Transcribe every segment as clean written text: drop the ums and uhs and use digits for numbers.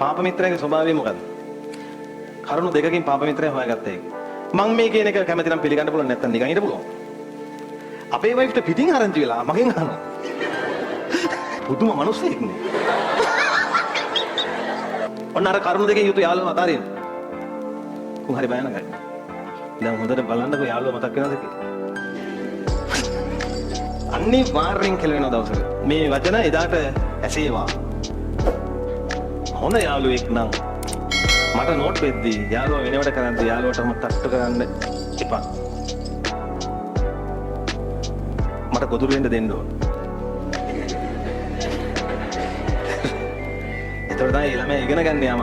පාප මිත්‍රයාගේ ස්වභාවය මොකද්ද? කරුණු දෙකකින් පාප මිත්‍රයා හොයාගත්තා ඒක. මං මේ කියන එක කැමති නම් පිළිගන්න පුළුවන් නැත්නම් නිකන් ඉන්න පුළුවන්. අපේ වයිෆ්ට පිටින් ආරංචි වෙලා මගෙන් අහනවා. පුදුම මිනිස්සෙක් නේ. ඔන්න අර කරුණු දෙකෙන් යුතු යාළුවා අතාරින්න. කොහොම හරි බයනගයි. දැන් හොඳට බලන්නකෝ යාළුවා මතක් වෙනවද කියලා. අනිවාර්යෙන් කෙලවෙන දවසක මේ වචන එදාට ඇසේවා. හොඳ යාළුවෙක් නම් මට නෝට් වෙද්දී යාළුවා වෙනවට කරන්න යාළුවටම තට්ටු කරන්න එපා. මට ගොදුරු වෙන්න දෙන්න ඕන. ඒතකොට තමයි ළමයා ඉගෙන ගන්න යාම.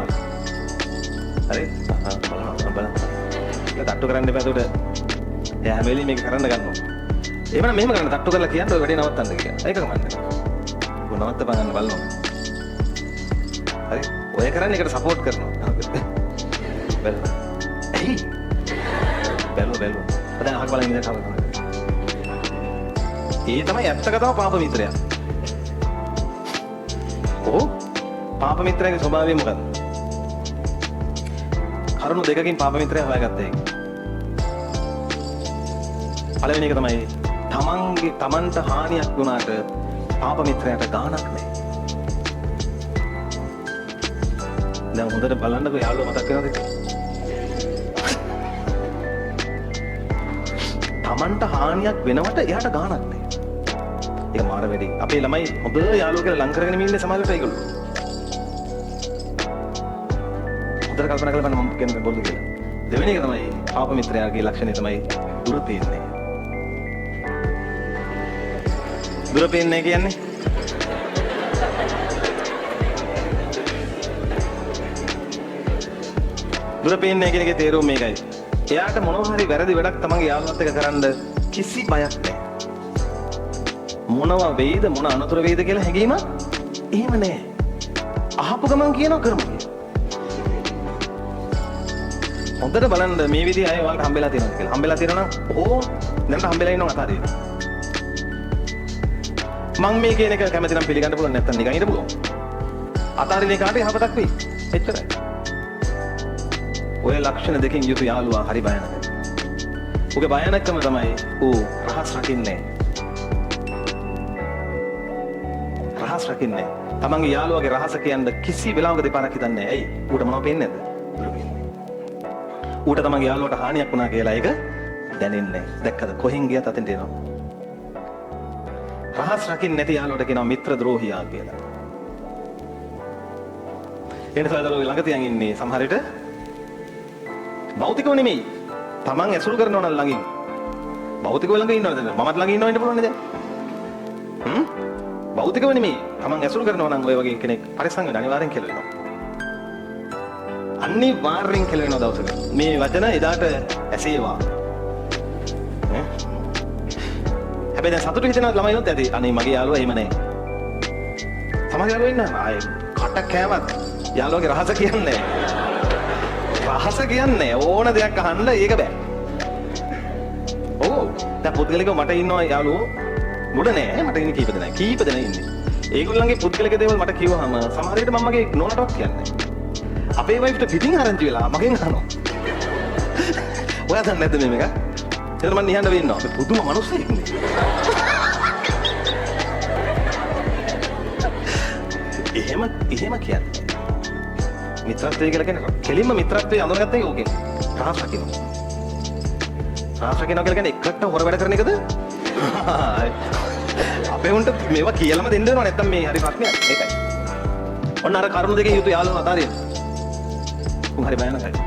හරි? බලන්න. තට්ටු කරන්න එපා. ඒතකොට එයා හැම වෙලෙම මේක කරන්න ගන්නවා. එහෙමනම් මෙහෙම කරන්න තට්ටු කරලා කියන්න ඔය වැඩේ නවත්තන්න කියලා. ඒක කමන්නේ. ඔය නවත්තපන් ගන්න බලනවා. හරි? ඔය කරන්නේ ඒකට සපෝට් කරනවා. බැලුවා. ඇයි? බැලුවා. දැන් අහක් බලන් ඉඳලා කව කරනවා. ඒ තමයි ඇත්ත කතාව පාප මිත්‍රයා. පාප මිත්‍රයාගේ ස්වභාවය මොකද්ද? කරුණු දෙකකින් පාප මිත්‍රයා හොයාගත්තා ඒක. පළවෙනි එක තමයි තමන්ට හානියක් වුණාට පාප මිත්‍රයාට ගාණක් නැහැ. දැන් හොඳට බලන්නකෝ යාළුවා මතක් වෙනවද කියලා. තමන්ට හානියක් වෙනවට එයාට ගාණක් නැහැ. ඒක මාර වැඩි. අපේ ළමයි හොඳ යාළුවෝ කියලා ලං කරගෙන ඉන්නේ සමාජයට ඒගොල්ලෝ. හොඳට කල්පනා කරලා බලන්න මම කියන්නේ බොල්ද කියලා. දෙවෙනි එක තමයි පාප මිත්‍රයාගේ ලක්ෂණය තමයි දුර පේන්නේ. දුර පේන්නේ කියන්නේ දුර පේන්නේ කියන එකේ තේරුම මේකයි. එයාට මොනවා හරි වැරදි වැඩක් තමන්ගේ යාළුවත් එක්ක කරන්න කිසි බයක් නැහැ. මොනවා වෙයිද මොන අනතුරු වෙයිද කියලා හැඟීමක් එහෙම නැහැ. අහපු ගමන් කියනවා කරමු කියලා. හොඳට බලන්න මේ විදිහේ අය ඔයාලට හම්බෙලා තියෙනවා කියලා. හම්බෙලා තියෙනවා නම් දැනට හම්බෙලා ඉන්නවා අතාරින්න. මං මේ කියන එක කැමති නම් පිළිගන්න පුළුවන් නැත්නම් නිකන් ඉන්න පුළුවන්. අතාරින්නේ කාට යහපතක් වෙයි. එච්චරයි. ඔය ලක්ෂණ දෙකෙන් යුතු යාළුවා හරි භයානකයි. ඔගේ භයානකම තමයි රහස් රකින්නේ. රහස් රකින්නේ. තමන්ගේ යාළුවාගේ රහස කියන්න කිසි වෙලාවක දෙපාරක් හිතන්නේ නැහැ. ඇයි? ඌට මොනව පේන්නේ නැද්ද? ඌට තමන්ගේ යාළුවට හානියක් වුණා කියලා ඒක දැනෙන්නේ නැහැ. දැක්කද? කොහෙන් ගියත් අතෙන්ට එනවා. රහස් රකින්නේ නැති යාළුවට කියනවා මිත්‍ර ද්‍රෝහියා කියලා. එනිසා දරුවෝ ළඟ තියන් ඉන්නේ සමහර විට භෞතිකව නෙමෙයි. තමන් ඇසුරු කරනවා නම් ළඟින්. භෞතිකව ළඟ ඉන්නවද? මමත් ළඟ ඉන්නව ඉන්න පුළුවන්ද දැන්? භෞතිකව නෙමෙයි. තමන් ඇසුරු කරනවා නම් ඔය වගේ කෙනෙක් පරිස්සම් වෙන්න අනිවාර්යෙන් කියලා වෙනවා. අනිවාර්යෙන් කියලා වෙනවා දවසක. මේ වචන එදාට ඇසේවා. හැබැයි දැන් සතුටු හිතෙනවා ළමයිනොත් ඇති. අනේ මගේ යාළුවා එහෙම නැහැ. සමහර යාළුවෝ ඉන්නවා ආයේ කට කෑවත් යාළුවගේ රහස කියන්නේ නැහැ. රහස කියන්නේ ඕන දෙයක් අහන්න ඒක බෑ. දැන් පුද්ගලිකව මට ඉන්නවා යාළුවෝ මුඩ නෑ මට ඉන්නේ කීප දෙනෙක්. කීප දෙනෙක් ඉන්නේ. ඒගොල්ලන්ගේ පුද්ගලික දේවල් මට කිව්වහම සමහර විට මම මගේ නෝනටවත් කියන්නේ නැහැ. අපේ වයිෆ්ට පිටින් ආරංචි වෙලා මගෙන් අහනවා. ඔයා දන්නේ නැද්ද මේක? එතන මම නිහඬව ඉන්නවා. මේ පුදුම මිනිස්සෙක් නේ. එහෙම කියන්නේ. මිත්‍රත්වය කියලා කියන්නේ කෙලින්ම මිත්‍රත්වයේ අඳුරගත්තේ ඕකෙන්. රහස් රකින්න. රහස් රකින්න කියලා කියන්නේ එකට හොර වැඩ කරන එකද? අපේ උන්ට මේවා කියලාම දෙන්න වෙනව නැත්තම් මේ හරි ප්‍රශ්නයක්. ඒකයි. ඔන්න අර කරුණු දෙකේ යුතු යාළුවා අතාරින්න. උන් හරි බයනකයි.